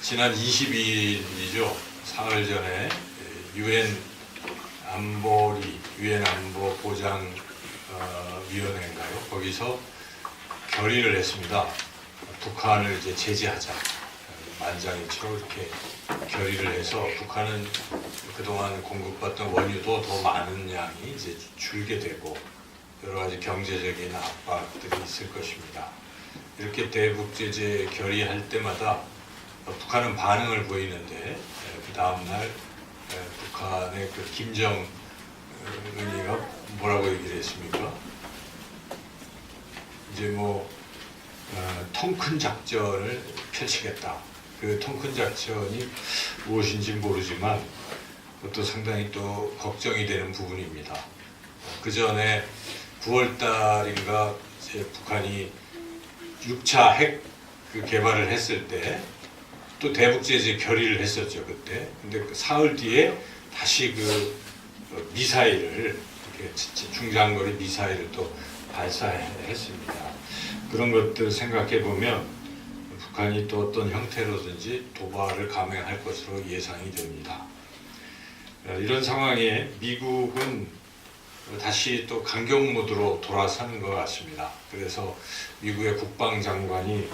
지난 22일이죠. 사흘 전에 유엔 안보 보장위원회인가요? 거기서 결의를 했습니다. 북한을 이제 제재하자. 만장일치로 이렇게 결의를 해서 북한은 그동안 공급받던 원유도 더 많은 양이 이제 줄게 되고 여러 가지 경제적인 압박들이 있을 것입니다. 이렇게 대북 제재 결의할 때마다 북한은 반응을 보이는데 그 다음날 북한의 그 김정은이가 뭐라고 얘기를 했습니까? 이제 뭐 통 큰 작전을 펼치겠다. 그 통 큰 작전이 무엇인지 모르지만 그것도 상당히 또 걱정이 되는 부분입니다. 그 전에 9월 달인가 이제 북한이 6차 핵 개발을 했을 때 또 대북 제재 결의를 했었죠 그때. 근데 그 사흘 뒤에 다시 그 미사일을 이렇게 중장거리 미사일을 또 발사했습니다. 그런 것들 생각해 보면 북한이 또 어떤 형태로든지 도발을 감행할 것으로 예상이 됩니다. 이런 상황에 미국은 다시 또 강경 모드로 돌아서는 것 같습니다. 그래서 미국의 국방장관이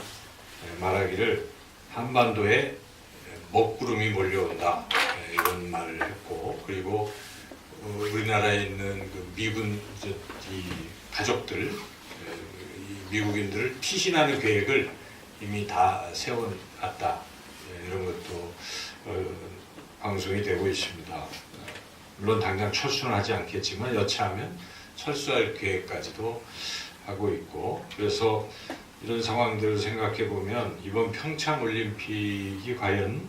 말하기를 한반도에 먹구름이 몰려온다 이런 말을 했고, 그리고 우리나라에 있는 그 미군 이 가족들, 미국인들을 피신하는 계획을 이미 다 세워놨다 이런 것도 방송이 되고 있습니다. 물론 당장 철수는 하지 않겠지만 여차하면 철수할 계획까지도 하고 있고, 그래서 이런 상황들을 생각해 보면 이번 평창 올림픽이 과연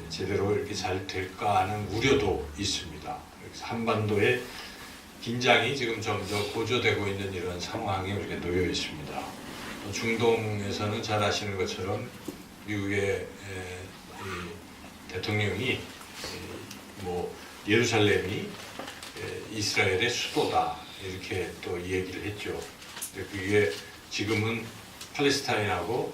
제대로 이렇게 잘 될까 하는 우려도 있습니다. 그래서 한반도의 긴장이 지금 점점 고조되고 있는 이런 상황에 우리가 놓여 있습니다. 중동에서는 잘 아시는 것처럼 미국의 대통령이 뭐 예루살렘이 이스라엘의 수도다 이렇게 또 얘기를 했죠. 그게 지금은 팔레스타인하고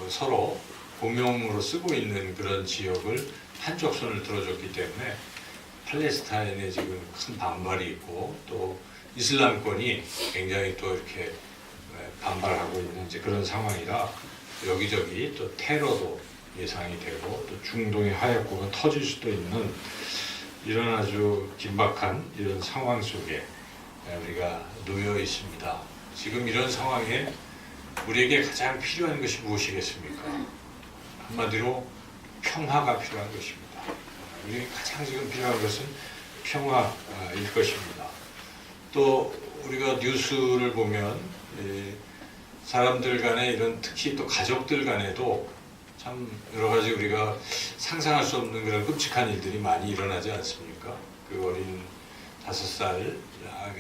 서로 공용으로 쓰고 있는 그런 지역을 한쪽 손을 들어줬기 때문에 팔레스타인에 지금 큰 반발이 있고 또 이슬람권이 굉장히 또 이렇게 반발하고 있는 이제 그런 상황이라 여기저기 또 테러도 예상이 되고 또 중동의 화약고가 터질 수도 있는 이런 아주 긴박한 이런 상황 속에 우리가 놓여 있습니다. 지금 이런 상황에 우리에게 가장 필요한 것이 무엇이겠습니까? 한마디로 평화가 필요한 것입니다. 우리에게 가장 지금 필요한 것은 평화일 것입니다. 또 우리가 뉴스를 보면 사람들 간에 이런 특히 또 가족들 간에도 참 여러 가지 우리가 상상할 수 없는 그런 끔찍한 일들이 많이 일어나지 않습니까? 그 어린 5살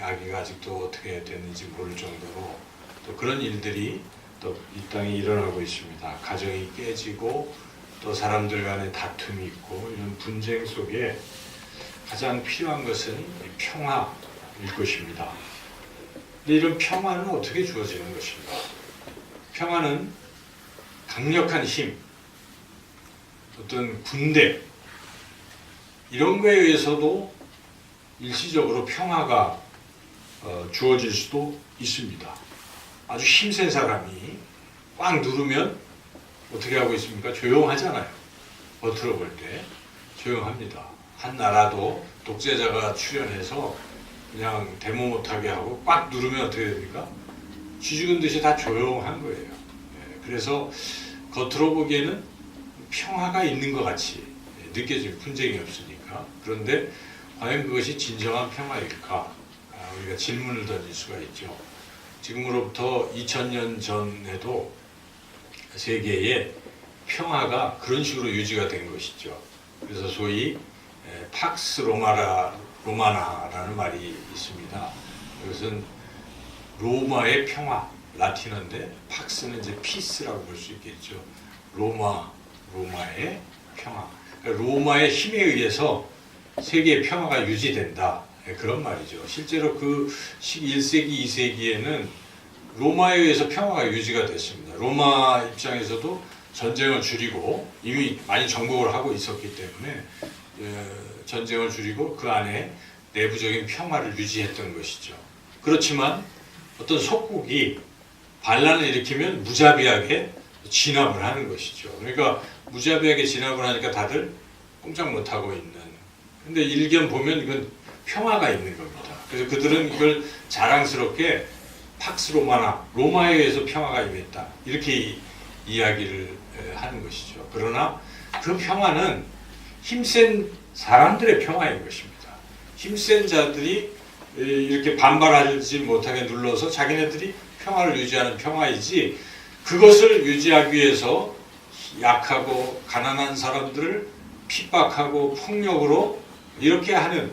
아기가 아직도 어떻게 됐는지 모를 정도로 또 그런 일들이 또 이 땅에 일어나고 있습니다. 가정이 깨지고 또 사람들 간의 다툼이 있고 이런 분쟁 속에 가장 필요한 것은 평화일 것입니다. 근데 이런 평화는 어떻게 주어지는 것인가? 평화는 강력한 힘, 어떤 군대 이런 거에 의해서도 일시적으로 평화가 주어질 수도 있습니다. 아주 힘센 사람이 꽉 누르면 어떻게 하고 있습니까? 조용하잖아요. 겉으로 볼 때 조용합니다. 한 나라도 독재자가 출현해서 그냥 데모 못하게 하고 꽉 누르면 어떻게 됩니까? 쥐 죽은 듯이 다 조용한 거예요. 그래서 겉으로 보기에는 평화가 있는 것 같이 느껴지는 분쟁이 없으니까. 그런데 과연 그것이 진정한 평화일까? 우리가 질문을 던질 수가 있죠. 지금으로부터 2000년 전에도 세계의 평화가 그런 식으로 유지가 된 것이죠. 그래서 소위 팍스 로마나라는 말이 있습니다. 이것은 로마의 평화, 라틴어인데 팍스는 이제 피스라고 볼 수 있겠죠. 로마의 평화. 그러니까 로마의 힘에 의해서 세계의 평화가 유지된다. 그런 말이죠. 실제로 그 11세기, 2세기에는 로마에 의해서 평화가 유지가 됐습니다. 로마 입장에서도 전쟁을 줄이고 이미 많이 정복을 하고 있었기 때문에 전쟁을 줄이고 그 안에 내부적인 평화를 유지했던 것이죠. 그렇지만 어떤 속국이 반란을 일으키면 무자비하게 진압을 하는 것이죠. 그러니까 무자비하게 진압을 하니까 다들 꼼짝 못하고 있는. 근데 일견 보면 이건 평화가 있는 겁니다. 그래서 그들은 이걸 자랑스럽게 팍스 로마나 로마에 의해서 평화가 임했다. 이렇게 이야기를 하는 것이죠. 그러나 그 평화는 힘센 사람들의 평화인 것입니다. 힘센 자들이 이렇게 반발하지 못하게 눌러서 자기네들이 평화를 유지하는 평화이지, 그것을 유지하기 위해서 약하고 가난한 사람들을 핍박하고 폭력으로 이렇게 하는,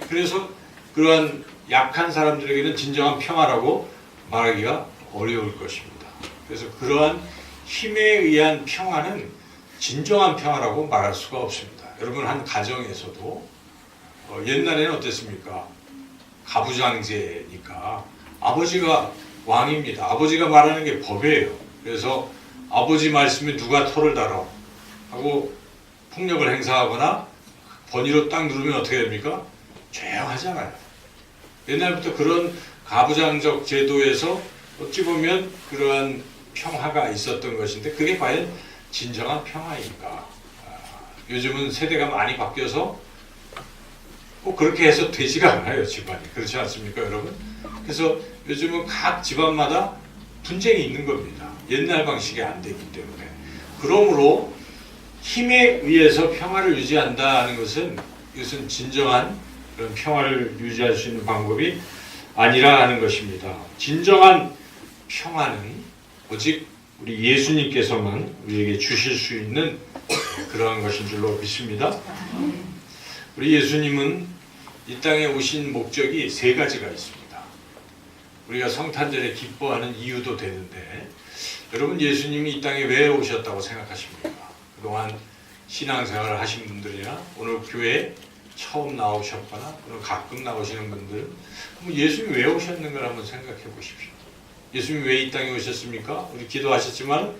그래서 그러한 약한 사람들에게는 진정한 평화라고 말하기가 어려울 것입니다. 그래서 그러한 힘에 의한 평화는 진정한 평화라고 말할 수가 없습니다. 여러분, 한 가정에서도 옛날에는 어땠습니까? 가부장제니까 아버지가 왕입니다. 아버지가 말하는 게 법이에요. 그래서 아버지 말씀에 누가 토를 달아 하고 폭력을 행사하거나 번호로 딱 누르면 어떻게 됩니까? 조용하잖아요. 옛날부터 그런 가부장적 제도에서 어찌 보면 그러한 평화가 있었던 것인데, 그게 과연 진정한 평화인가? 요즘은 세대가 많이 바뀌어서 꼭 그렇게 해서 되지가 않아요, 집안이. 그렇지 않습니까, 여러분? 그래서 요즘은 각 집안마다 분쟁이 있는 겁니다. 옛날 방식이 안 되기 때문에. 그러므로 힘에 의해서 평화를 유지한다는 것은, 이것은 진정한 그런 평화를 유지할 수 있는 방법이 아니라 하는 것입니다. 진정한 평화는 오직 우리 예수님께서만 우리에게 주실 수 있는 그러한 것인 줄로 믿습니다. 우리 예수님은 이 땅에 오신 목적이 세 가지가 있습니다. 우리가 성탄절에 기뻐하는 이유도 되는데, 여러분, 예수님이 이 땅에 왜 오셨다고 생각하십니까? 그동안 신앙생활을 하신 분들이나 오늘 교회에 처음 나오셨거나 오늘 가끔 나오시는 분들, 예수님이 왜 오셨는가를 한번 생각해 보십시오. 예수님이 왜 이 땅에 오셨습니까? 우리 기도하셨지만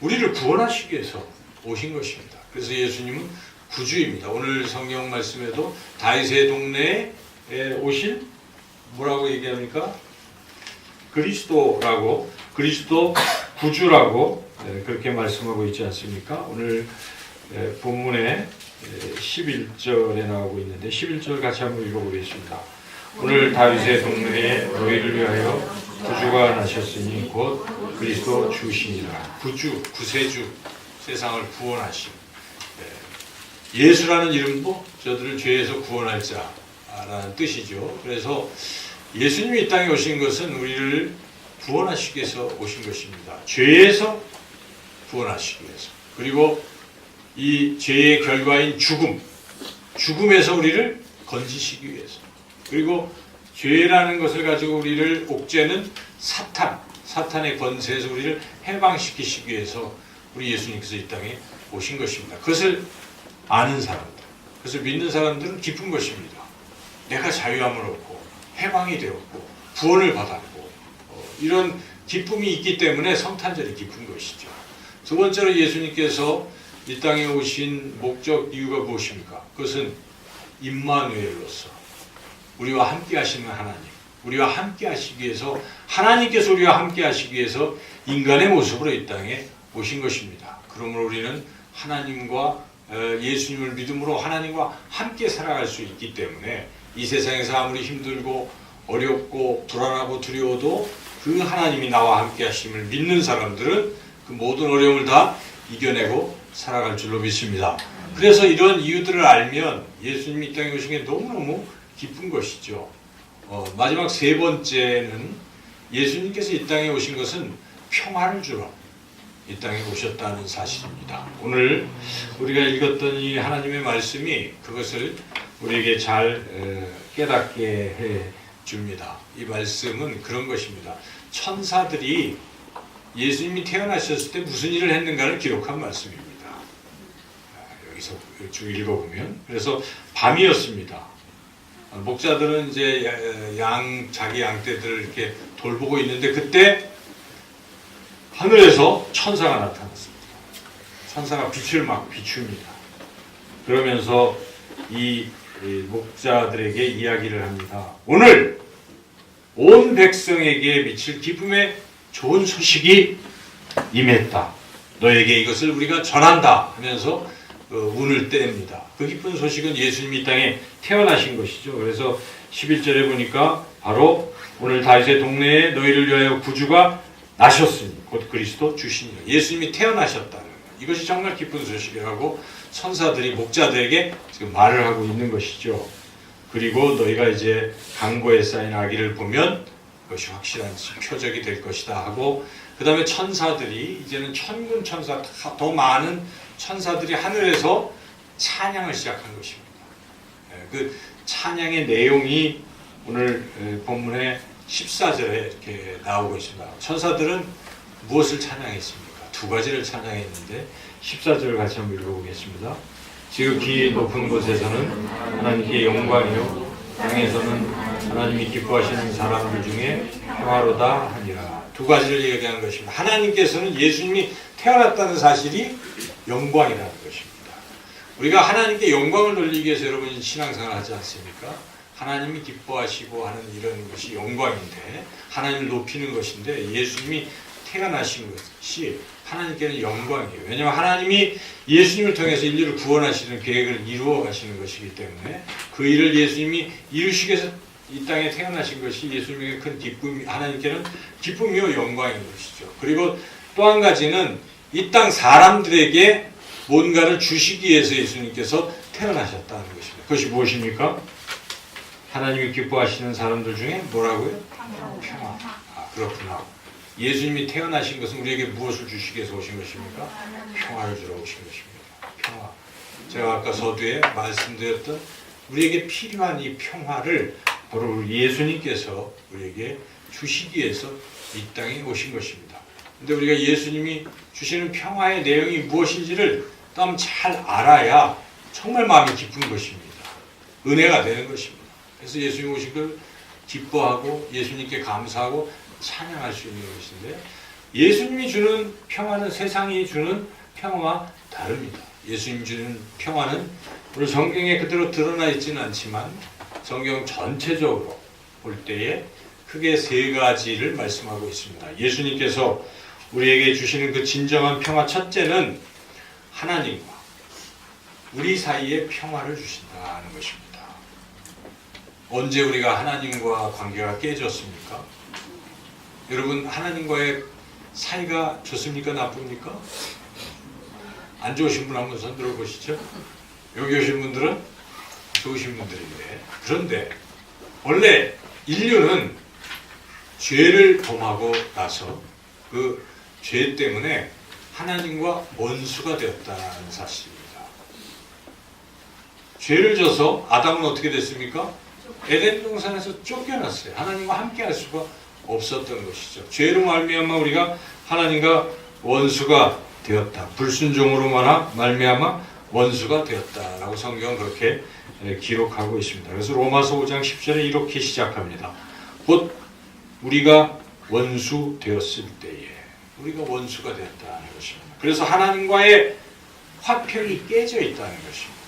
우리를 구원하시기 위해서 오신 것입니다. 그래서 예수님은 구주입니다. 오늘 성경 말씀에도 다윗의 동네에 오신, 뭐라고 얘기합니까? 그리스도라고, 그리스도 구주라고 그렇게 말씀하고 있지 않습니까? 오늘 본문에 11절에 나오고 있는데 11절 같이 한번 읽어보겠습니다. 오늘 다윗의 동네에 너희를 위하여 구주가 나셨으니 곧 그리스도 주시니라. 구주, 구세주, 세상을 구원하심. 예수라는 이름도 저들을 죄에서 구원할 자라는 뜻이죠. 그래서 예수님이 이 땅에 오신 것은 우리를 구원하시기 위해서 오신 것입니다. 죄에서 구원하시기 위해서. 그리고 이 죄의 결과인 죽음, 죽음에서 우리를 건지시기 위해서. 그리고 죄라는 것을 가지고 우리를 옥죄는 사탄의 권세에서 우리를 해방시키시기 위해서 우리 예수님께서 이 땅에 오신 것입니다. 그것을 아는 사람들, 그것을 믿는 사람들은 기쁜 것입니다. 내가 자유함을 얻고 해방이 되었고 구원을 받았고 이런 기쁨이 있기 때문에 성탄절이 기쁜 것이죠. 두 번째로 예수님께서 이 땅에 오신 목적 이유가 무엇입니까? 그것은 임마누엘로서 우리와 함께 하시는 하나님, 우리와 함께 하시기 위해서, 하나님께서 우리와 함께 하시기 위해서 인간의 모습으로 이 땅에 오신 것입니다. 그러므로 우리는 하나님과 예수님을 믿음으로 하나님과 함께 살아갈 수 있기 때문에 이 세상에서 아무리 힘들고 어렵고 불안하고 두려워도 그 하나님이 나와 함께 하심을 믿는 사람들은 그 모든 어려움을 다 이겨내고 살아갈 줄로 믿습니다. 그래서 이런 이유들을 알면 예수님이 이 땅에 오신 게 너무너무 기쁜 것이죠. 마지막 세 번째는 예수님께서 이 땅에 오신 것은 평화를 주러 이 땅에 오셨다는 사실입니다. 오늘 우리가 읽었던 이 하나님의 말씀이 그것을 우리에게 잘 깨닫게 해 줍니다. 이 말씀은 그런 것입니다. 천사들이 예수님이 태어나셨을 때 무슨 일을 했는가를 기록한 말씀입니다. 여기서 쭉 읽어보면, 그래서 밤이었습니다. 목자들은 이제 자기 양떼들을 이렇게 돌보고 있는데 그때 하늘에서 천사가 나타났습니다. 천사가 빛을 막 비춥니다. 그러면서 이 목자들에게 이야기를 합니다. 오늘 온 백성에게 미칠 기쁨의 좋은 소식이 임했다. 너에게 이것을 우리가 전한다 하면서 운을 뗍니다. 그 기쁜 소식은 예수님이 이 땅에 태어나신 것이죠. 그래서 11절에 보니까 바로 오늘 다윗의 동네에 너희를 위하여 구주가 나셨으니 곧 그리스도 주시니라. 예수님이 태어나셨다는 거예요. 이것이 정말 기쁜 소식이라고 천사들이 목자들에게 지금 말을 하고 있는 것이죠. 그리고 너희가 이제 강고에 쌓인 아기를 보면 그것이 확실한 표적이 될 것이다 하고, 그 다음에 천사들이 이제는 천군 천사, 더 많은 천사들이 하늘에서 찬양을 시작한 것입니다. 그 찬양의 내용이 오늘 본문의 14절에 이렇게 나오고 있습니다. 천사들은 무엇을 찬양했습니까? 두 가지를 찬양했는데 14절을 같이 한번 읽어보겠습니다. 지극히 높은 곳에서는 하나님께 영광이요 땅에서는 하나님이 기뻐하시는 사람들 중에 평화로다 하니라. 두 가지를 얘기하는 것입니다. 하나님께서는 예수님이 태어났다는 사실이 영광이라는 것입니다. 우리가 하나님께 영광을 돌리기 위해서 여러분 신앙생활 하지 않습니까? 하나님이 기뻐하시고 하는 이런 것이 영광인데, 하나님을 높이는 것인데, 예수님이 태어나신 것이 하나님께는 영광이에요. 왜냐하면 하나님이 예수님을 통해서 인류를 구원하시는 계획을 이루어 가시는 것이기 때문에 그 일을 예수님이 이루시기 위해서 이 땅에 태어나신 것이 예수님에게 큰 기쁨이, 하나님께는 기쁨이요 영광인 것이죠. 그리고 또 한 가지는 이 땅 사람들에게 뭔가를 주시기 위해서 예수님께서 태어나셨다는 것입니다. 그것이 무엇입니까? 하나님이 기뻐하시는 사람들 중에 뭐라고요? 평화. 그렇구나. 예수님이 태어나신 것은 우리에게 무엇을 주시기 위해서 오신 것입니까? 평화를 주러 오신 것입니다. 평화. 제가 아까 서두에 말씀드렸던 우리에게 필요한 이 평화를 바로 예수님께서 우리에게 주시기 위해서 이 땅에 오신 것입니다. 근데 우리가 예수님이 주시는 평화의 내용이 무엇인지를 좀 잘 알아야 정말 마음이 기쁜 것입니다. 은혜가 되는 것입니다. 그래서 예수님 오신 걸 기뻐하고 예수님께 감사하고 찬양할 수 있는 것인데, 예수님이 주는 평화는 세상이 주는 평화와 다릅니다. 예수님 주는 평화는 오늘 성경에 그대로 드러나 있지는 않지만 성경 전체적으로 볼 때에 크게 세 가지를 말씀하고 있습니다. 예수님께서 우리에게 주시는 그 진정한 평화, 첫째는 하나님과 우리 사이에 평화를 주신다는 것입니다. 언제 우리가 하나님과 관계가 깨졌습니까? 여러분, 하나님과의 사이가 좋습니까? 나쁩니까? 안 좋으신 분 한번 손 들어보시죠. 여기 오신 분들은 좋으신 분들인데, 그런데 원래 인류는 죄를 범하고 나서 그 죄 때문에 하나님과 원수가 되었다는 사실입니다. 죄를 져서 아담은 어떻게 됐습니까? 에덴 동산에서 쫓겨났어요. 하나님과 함께 할 수가 없었던 것이죠. 죄로 말미암아 우리가 하나님과 원수가 되었다. 불순종으로 말미암아 원수가 되었다라고 성경은 그렇게 기록하고 있습니다. 그래서 로마서 5장 10절에 이렇게 시작합니다. 곧 우리가 원수 되었을 때에, 우리가 원수가 되었다는 것입니다. 그래서 하나님과의 화평이 깨져 있다는 것입니다.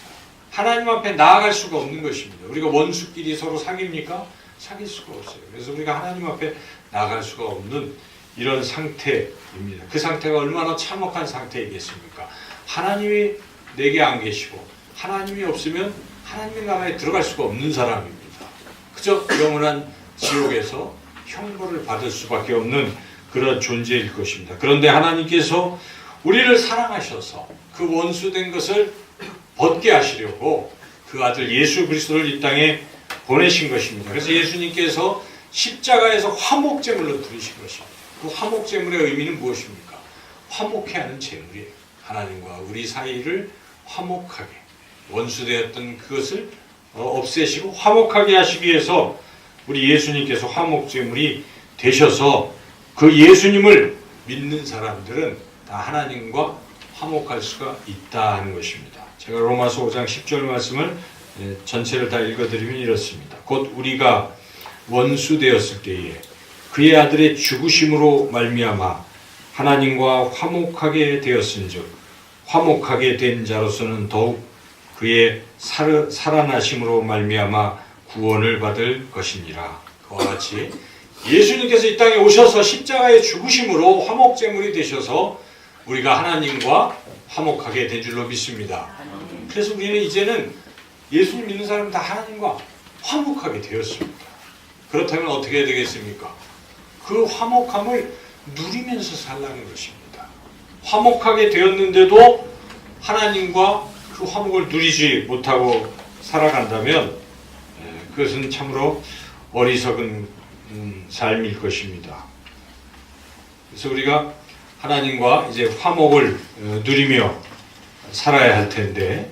하나님 앞에 나아갈 수가 없는 것입니다. 우리가 원수끼리 서로 사깁니까? 사귈 수가 없어요. 그래서 우리가 하나님 앞에 나아갈 수가 없는 이런 상태입니다. 그 상태가 얼마나 참혹한 상태이겠습니까? 하나님이 내게 안 계시고 하나님이 없으면 하나님의 나라에 들어갈 수가 없는 사람입니다. 그저 영원한 지옥에서 형벌을 받을 수밖에 없는 그런 존재일 것입니다. 그런데 하나님께서 우리를 사랑하셔서 그 원수된 것을 벗게 하시려고 그 아들 예수 그리스도를 이 땅에 보내신 것입니다. 그래서 예수님께서 십자가에서 화목제물로 드리신 것입니다. 그 화목제물의 의미는 무엇입니까? 화목해 하는 제물이에요. 하나님과 우리 사이를 화목하게, 원수되었던 그것을 없애시고 화목하게 하시기 위해서 우리 예수님께서 화목제물이 되셔서 그 예수님을 믿는 사람들은 다 하나님과 화목할 수가 있다는 것입니다. 제가 로마서 5장 10절 말씀을 전체를 다 읽어드리면 이렇습니다. 곧 우리가 원수 되었을 때에 그의 아들의 죽으심으로 말미암아 하나님과 화목하게 되었은즉 화목하게 된 자로서는 더욱 그의 살아나심으로 말미암아 구원을 받을 것이니라. 그와 같이 예수님께서 이 땅에 오셔서 십자가의 죽으심으로 화목제물이 되셔서 우리가 하나님과 화목하게 된 줄로 믿습니다. 그래서 우리는 이제는 예수님 믿는 사람은 다 하나님과 화목하게 되었습니다. 그렇다면 어떻게 해야 되겠습니까? 그 화목함을 누리면서 살라는 것입니다. 화목하게 되었는데도 하나님과 그 화목을 누리지 못하고 살아간다면 그것은 참으로 어리석은 삶일 것입니다. 그래서 우리가 하나님과 이제 화목을 누리며 살아야 할 텐데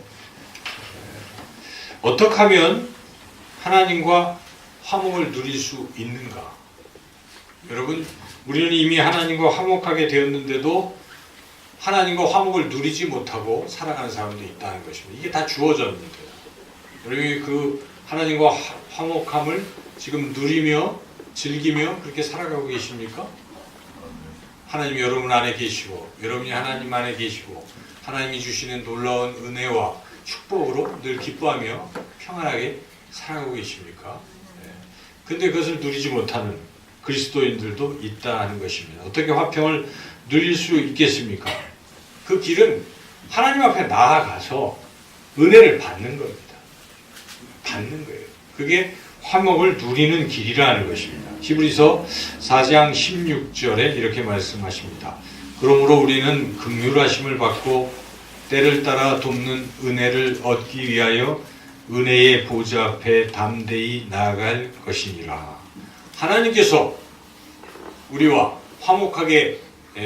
어떻게 하면 하나님과 화목을 누릴 수 있는가? 여러분, 우리는 이미 하나님과 화목하게 되었는데도 하나님과 화목을 누리지 못하고 살아가는 사람도 있다는 것입니다. 이게 다 주어졌는데요. 여러분이 그 하나님과 화목함을 지금 누리며 즐기며 그렇게 살아가고 계십니까? 하나님이 여러분 안에 계시고 여러분이 하나님 안에 계시고 하나님이 주시는 놀라운 은혜와 축복으로 늘 기뻐하며 평안하게 살아가고 계십니까? 근데 그것을 누리지 못하는 그리스도인들도 있다는 것입니다. 어떻게 화평을 누릴 수 있겠습니까? 그 길은 하나님 앞에 나아가서 은혜를 받는 겁니다. 받는 거예요. 그게 화목을 누리는 길이라는 것입니다. 히브리서 4장 16절에 이렇게 말씀하십니다. 그러므로 우리는 긍휼하심을 받고 때를 따라 돕는 은혜를 얻기 위하여 은혜의 보좌 앞에 담대히 나아갈 것이니라. 하나님께서 우리와 화목하게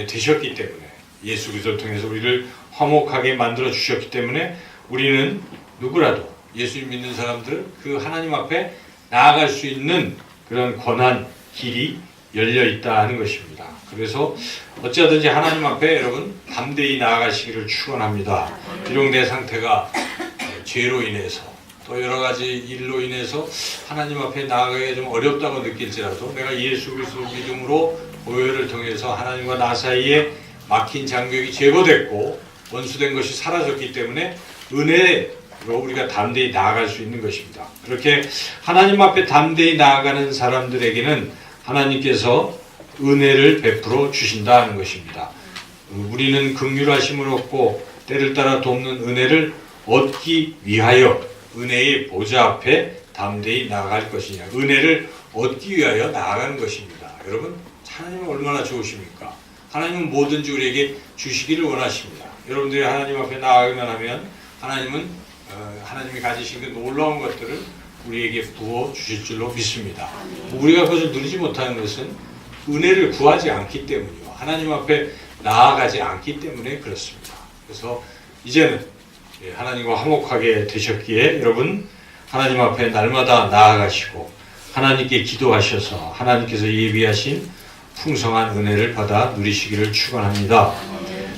되셨기 때문에 예수 그리스도를 통해서 우리를 화목하게 만들어 주셨기 때문에 우리는 누구라도 예수님 믿는 사람들은 그 하나님 앞에 나아갈 수 있는 그런 권한, 길이 열려 있다는 것입니다. 그래서 어찌하든지 하나님 앞에 여러분 담대히 나아가시기를 축원합니다. 비록 내 상태가 죄로 인해서 또 여러 가지 일로 인해서 하나님 앞에 나아가기가 좀 어렵다고 느낄지라도 내가 예수 그리스도 믿음으로 보혈을 통해서 하나님과 나 사이에 막힌 장벽이 제거됐고 원수된 것이 사라졌기 때문에 은혜로 우리가 담대히 나아갈 수 있는 것입니다. 그렇게 하나님 앞에 담대히 나아가는 사람들에게는 하나님께서 은혜를 베풀어 주신다는 것입니다. 우리는 긍휼하심을 얻고 때를 따라 돕는 은혜를 얻기 위하여 은혜의 보좌 앞에 담대히 나아갈 것이냐. 은혜를 얻기 위하여 나아가는 것입니다. 여러분, 하나님은 얼마나 좋으십니까? 하나님은 뭐든지 우리에게 주시기를 원하십니다. 여러분들이 하나님 앞에 나아가기만 하면 하나님은 하나님이 가지신 그 놀라운 것들을 우리에게 부어 주실 줄로 믿습니다. 우리가 그것을 누리지 못하는 것은 은혜를 구하지 않기 때문이요. 하나님 앞에 나아가지 않기 때문에 그렇습니다. 그래서 이제는 하나님과 화목하게 되셨기에 여러분 하나님 앞에 날마다 나아가시고 하나님께 기도하셔서 하나님께서 예비하신 풍성한 은혜를 받아 누리시기를 축원합니다.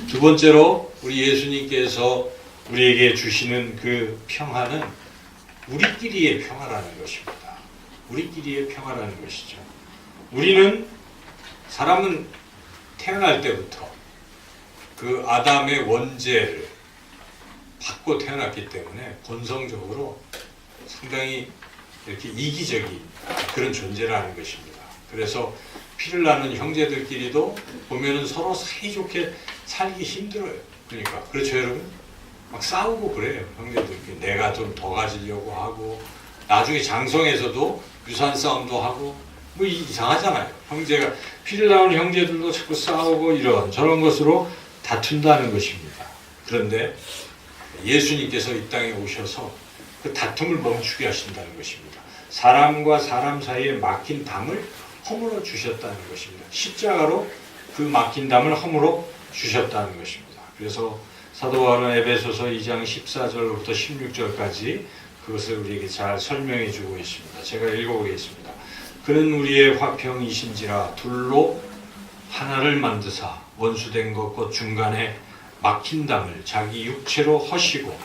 두 번째로 우리 예수님께서 우리에게 주시는 그 평화는 우리끼리의 평화라는 것입니다. 우리끼리의 평화라는 것이죠. 우리는 사람은 태어날 때부터 그 아담의 원죄를 받고 태어났기 때문에 본성적으로 상당히 이렇게 이기적인 그런 존재라는 것입니다. 그래서 피를 나는 형제들끼리도 보면은 서로 사이좋게 살기 힘들어요. 그러니까 그렇죠 여러분? 막 싸우고 그래요. 형제들끼리 내가 좀 더 가지려고 하고 나중에 장성에서도 유산 싸움도 하고 뭐 이상하잖아요. 형제가 피를 나오는 형제들도 자꾸 싸우고 이런 저런 것으로 다툰다는 것입니다. 그런데 예수님께서 이 땅에 오셔서 그 다툼을 멈추게 하신다는 것입니다. 사람과 사람 사이에 막힌 담을 허물어 주셨다는 것입니다. 십자가로 그 막힌 담을 허물어 주셨다는 것입니다. 그래서 사도 바울은 에베소서 2장 14절부터 16절까지 그것을 우리에게 잘 설명해 주고 있습니다. 제가 읽어보겠습니다. 그는 우리의 화평이신지라 둘로 하나를 만드사 원수된 것 곧 중간에 막힌 담을 자기 육체로 허시고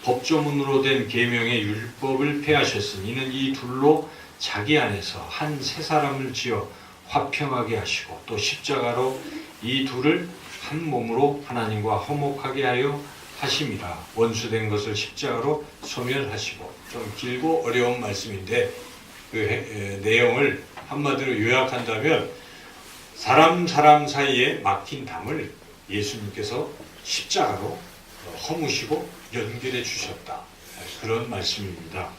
법조문으로 된 계명의 율법을 폐하셨으니 이는 이 둘로 자기 안에서 한 새 사람을 지어 화평하게 하시고 또 십자가로 이 둘을 한 몸으로 하나님과 화목하게 하여 하심이라. 원수된 것을 십자가로 소멸하시고. 좀 길고 어려운 말씀인데 그 내용을 한마디로 요약한다면 사람 사이에 막힌 담을 예수님께서 십자가로 허무시고 연결해 주셨다. 그런 말씀입니다.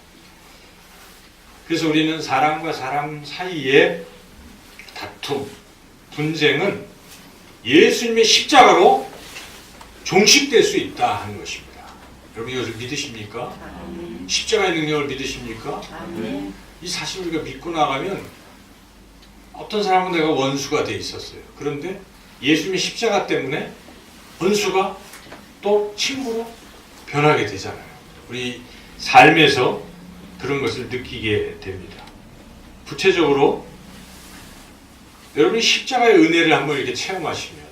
그래서 우리는 사람과 사람 사이의 다툼, 분쟁은 예수님의 십자가로 종식될 수 있다 하는 것입니다. 여러분 이것을 믿으십니까? 십자가의 능력을 믿으십니까? 이 사실 우리가 믿고 나가면 어떤 사람은 내가 원수가 돼 있었어요. 그런데 예수님의 십자가 때문에 원수가 또 친구로 변하게 되잖아요. 우리 삶에서 그런 것을 느끼게 됩니다. 구체적으로 여러분이 십자가의 은혜를 한번 이렇게 체험하시면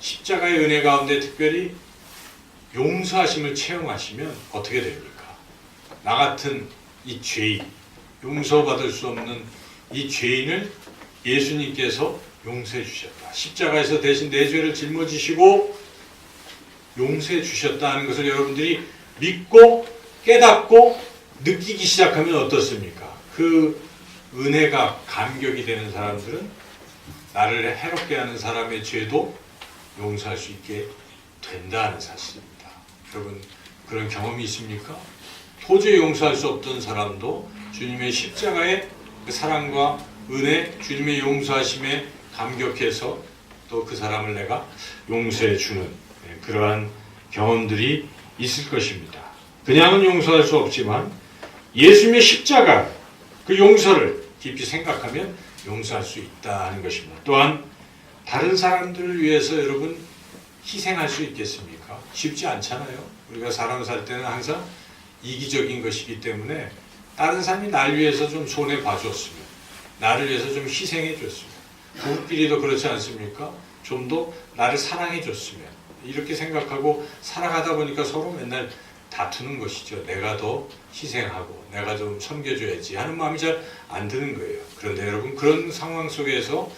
십자가의 은혜 가운데 특별히 용서하심을 체험하시면 어떻게 됩니까? 나 같은 이 죄인, 용서받을 수 없는 이 죄인을 예수님께서 용서해 주셨다. 십자가에서 대신 내 죄를 짊어지시고 용서해 주셨다는 것을 여러분들이 믿고 깨닫고 느끼기 시작하면 어떻습니까? 그 은혜가 감격이 되는 사람들은 나를 해롭게 하는 사람의 죄도 용서할 수 있게 된다는 사실입니다. 여러분 그런 경험이 있습니까? 도저히 용서할 수 없던 사람도 주님의 십자가의 그 사랑과 은혜, 주님의 용서하심에 감격해서 또 그 사람을 내가 용서해 주는 그러한 경험들이 있을 것입니다. 그냥은 용서할 수 없지만 예수님의 십자가 그 용서를 깊이 생각하면 용서할 수 있다는 것입니다. 또한 다른 사람들을 위해서 여러분 희생할 수 있겠습니까? 쉽지 않잖아요. 우리가 사람 살 때는 항상 이기적인 것이기 때문에 다른 사람이 날 위해서 좀 손해 봐줬으면, 나를 위해서 좀 희생해 줬으면, 부부끼리도 그렇지 않습니까? 좀 더 나를 사랑해 줬으면, 이렇게 생각하고 살아가다 보니까 서로 맨날 다투는 것이죠. 내가 더 희생하고 내가 좀 섬겨줘야지 하는 마음이 잘 안 드는 거예요. 그런데 여러분 그런 상황 속에서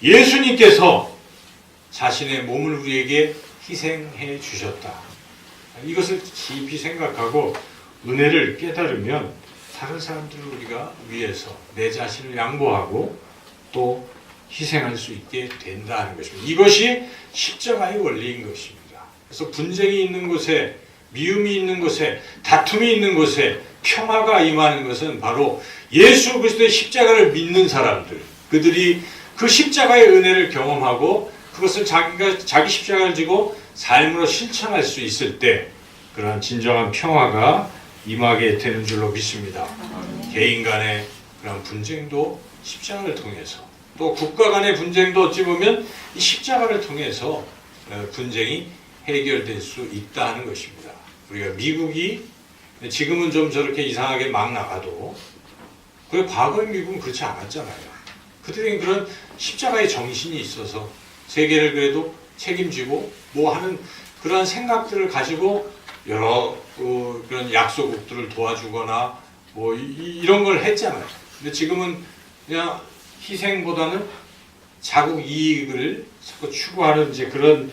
예수님께서 자신의 몸을 우리에게 희생해 주셨다. 이것을 깊이 생각하고 은혜를 깨달으면 다른 사람들을 우리가 위해서 내 자신을 양보하고 또 희생할 수 있게 된다는 것입니다. 이것이 십자가의 원리인 것입니다. 그래서 분쟁이 있는 곳에, 미움이 있는 곳에, 다툼이 있는 곳에 평화가 임하는 것은 바로 예수 그리스도의 십자가를 믿는 사람들, 그들이 그 십자가의 은혜를 경험하고 그것을 자기 십자가를 지고 삶으로 실천할 수 있을 때 그러한 진정한 평화가 임하게 되는 줄로 믿습니다. 개인 간의 그런 분쟁도 십자가를 통해서, 또 국가 간의 분쟁도 어찌 보면 이 십자가를 통해서 분쟁이 해결될 수 있다 하는 것입니다. 우리가 미국이 지금은 좀 저렇게 이상하게 막 나가도 그 과거의 미국은 그렇지 않았잖아요. 그들에겐 그런 십자가의 정신이 있어서 세계를 그래도 책임지고 뭐 하는 그러한 생각들을 가지고 여러 그런 약소국들을 도와주거나 뭐 이런 걸 했잖아요. 근데 지금은 그냥 희생보다는 자국 이익을 자꾸 추구하는 이제 그런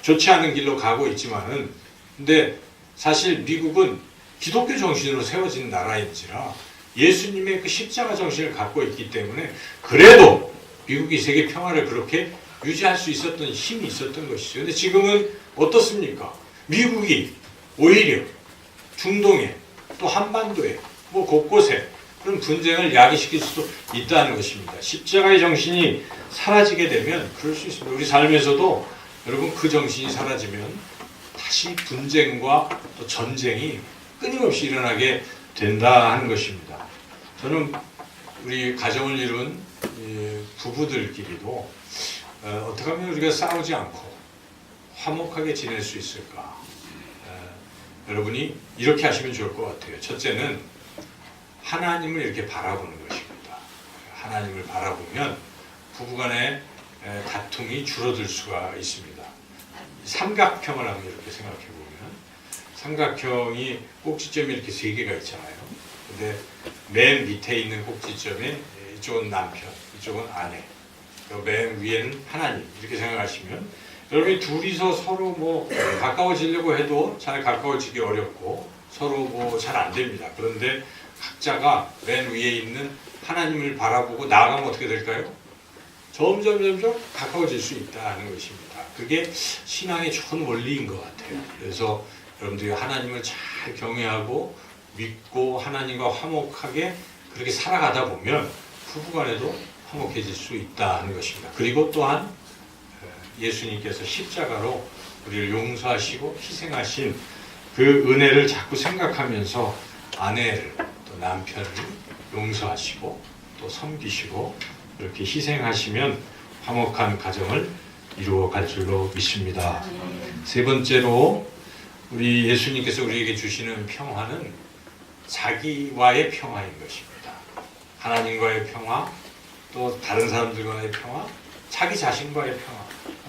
좋지 않은 길로 가고 있지만은, 근데 사실 미국은 기독교 정신으로 세워진 나라인지라 예수님의 그 십자가 정신을 갖고 있기 때문에 그래도 미국이 세계 평화를 그렇게 유지할 수 있었던 힘이 있었던 것이죠. 근데 지금은 어떻습니까? 미국이 오히려 중동에 또 한반도에 뭐 곳곳에 그런 분쟁을 야기시킬 수도 있다는 것입니다. 십자가의 정신이 사라지게 되면 그럴 수 있습니다. 우리 삶에서도 여러분 그 정신이 사라지면 다시 분쟁과 또 전쟁이 끊임없이 일어나게 된다 하는 것입니다. 저는 우리 가정을 이룬 부부들끼리도 어떻게 하면 우리가 싸우지 않고 화목하게 지낼 수 있을까? 여러분이 이렇게 하시면 좋을 것 같아요. 첫째는 하나님을 이렇게 바라보는 것입니다. 하나님을 바라보면 부부간의 다툼이 줄어들 수가 있습니다. 삼각형을 한번 이렇게 생각해 보면 삼각형이 꼭지점이 이렇게 세 개가 있잖아요. 근데 맨 밑에 있는 꼭지점에 이쪽은 남편, 이쪽은 아내. 맨 위에는 하나님 이렇게 생각하시면 여러분이 둘이서 서로 뭐 가까워지려고 해도 잘 가까워지기 어렵고 서로 뭐 잘 안 됩니다. 그런데 각자가 맨 위에 있는 하나님을 바라보고 나아가면 어떻게 될까요? 점점 가까워질 수 있다는 것입니다. 그게 신앙의 좋은 원리인 것 같아요. 그래서 여러분들이 하나님을 잘 경외하고 믿고 하나님과 화목하게 그렇게 살아가다 보면 부부간에도 화목해질 수 있다는 것입니다. 그리고 또한 예수님께서 십자가로 우리를 용서하시고 희생하신 그 은혜를 자꾸 생각하면서 아내를 또 남편을 용서하시고 또 섬기시고 이렇게 희생하시면 화목한 가정을 이루어갈 줄로 믿습니다. 세 번째로 우리 예수님께서 우리에게 주시는 평화는 자기와의 평화인 것입니다. 하나님과의 평화, 또 다른 사람들과의 평화, 자기 자신과의 평화.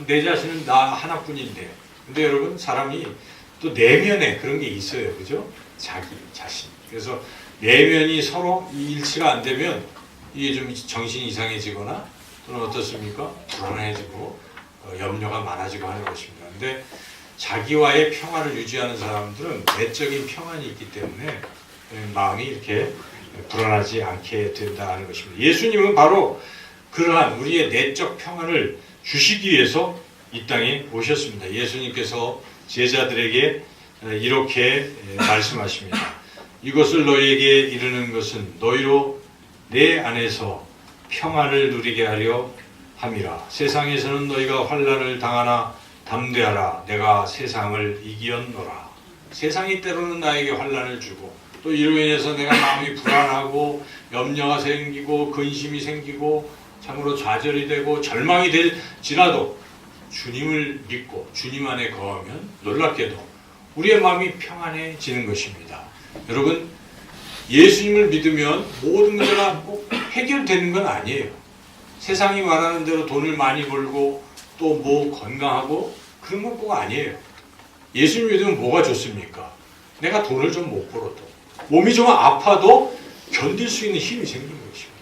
내 자신은 나 하나뿐인데, 근데 여러분 사람이 또 내면에 그런 게 있어요, 그죠? 자기 자신. 그래서 내면이 서로 일치가 안 되면 이게 좀 정신이 이상해지거나 또는 어떻습니까? 불안해지고 염려가 많아지고 하는 것입니다. 근데 자기와의 평화를 유지하는 사람들은 내적인 평안이 있기 때문에 마음이 이렇게 불안하지 않게 된다는 것입니다. 예수님은 바로 그러한 우리의 내적 평안을 주시기 위해서 이 땅에 오셨습니다. 예수님께서 제자들에게 이렇게 말씀하십니다. 이것을 너희에게 이르는 것은 너희로 내 안에서 평안을 누리게 하려 함이라. 세상에서는 너희가 환난을 당하나 담대하라. 내가 세상을 이기었노라. 세상이 때로는 나에게 환난을 주고 또 이로 인해서 내가 마음이 불안하고 염려가 생기고 근심이 생기고 참으로 좌절이 되고 절망이 될지라도 주님을 믿고 주님 안에 거하면 놀랍게도 우리의 마음이 평안해지는 것입니다. 여러분 예수님을 믿으면 모든 문제가 꼭 해결되는 건 아니에요. 세상이 말하는 대로 돈을 많이 벌고 또 뭐 건강하고 그런 건 꼭 아니에요. 예수님 믿으면 뭐가 좋습니까? 내가 돈을 좀 못 벌어도 몸이 좀 아파도 견딜 수 있는 힘이 생기는 것입니다.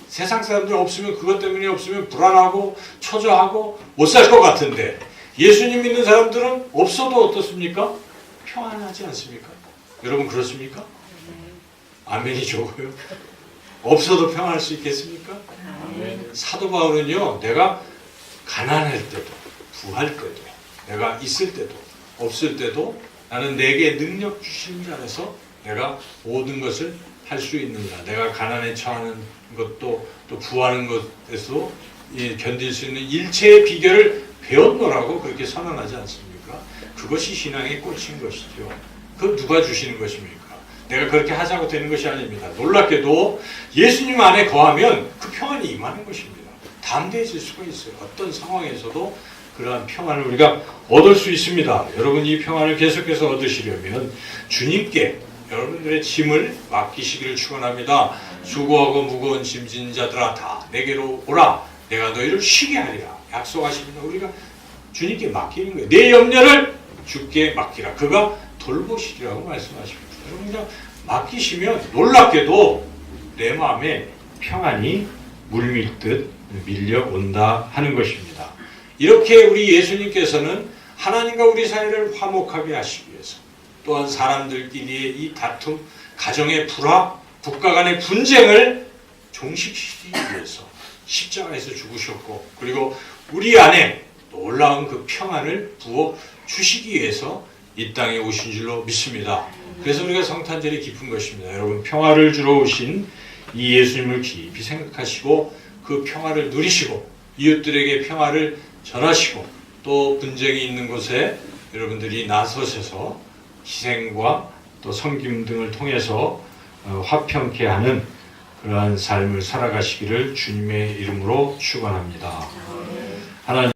세상 사람들 없으면 그것 때문에 없으면 불안하고 초조하고 못 살 것 같은데 예수님 믿는 사람들은 없어도 어떻습니까? 평안하지 않습니까? 여러분 그렇습니까? 아멘이 좋고요. 없어도 평안할 수 있겠습니까? 사도 바울은요, 내가 가난할 때도, 부할 때도, 내가 있을 때도, 없을 때도 나는 내게 능력 주신 자 안에서 내가 모든 것을 할 수 있는다. 내가 가난에 처하는 것도 또 부하는 것에서 견딜 수 있는 일체의 비결을 배웠노라고 그렇게 선언하지 않습니까? 그것이 신앙의 꽃인 것이죠. 그건 누가 주시는 것입니까? 내가 그렇게 하자고 되는 것이 아닙니다. 놀랍게도 예수님 안에 거하면 그 평안이 임하는 것입니다. 담대해질 수가 있어요. 어떤 상황에서도 그러한 평안을 우리가 얻을 수 있습니다. 여러분 이 평안을 계속해서 얻으시려면 주님께 여러분들의 짐을 맡기시기를 축원합니다. 수고하고 무거운 짐진 자들아 다 내게로 오라. 내가 너희를 쉬게 하리라. 약속하십니다. 우리가 주님께 맡기는 거예요. 내 염려를 주께 맡기라. 그가 돌보시리라고 말씀하십니다. 여러분 그냥 맡기시면 놀랍게도 내 마음에 평안이 물밀듯 밀려온다 하는 것입니다. 이렇게 우리 예수님께서는 하나님과 우리 사이를 화목하게 하시기 위해서 또한 사람들끼리의 이 다툼, 가정의 불화, 국가 간의 분쟁을 종식시키기 위해서 십자가에서 죽으셨고 그리고 우리 안에 놀라운 그 평안을 부어 주시기 위해서 이 땅에 오신 줄로 믿습니다. 그래서 우리가 성탄절이 깊은 것입니다. 여러분 평화를 주러 오신 이 예수님을 깊이 생각하시고 그 평화를 누리시고 이웃들에게 평화를 전하시고 또 분쟁이 있는 곳에 여러분들이 나서셔서 희생과 또 섬김 등을 통해서 화평케 하는 그러한 삶을 살아가시기를 주님의 이름으로 축원합니다. 하나님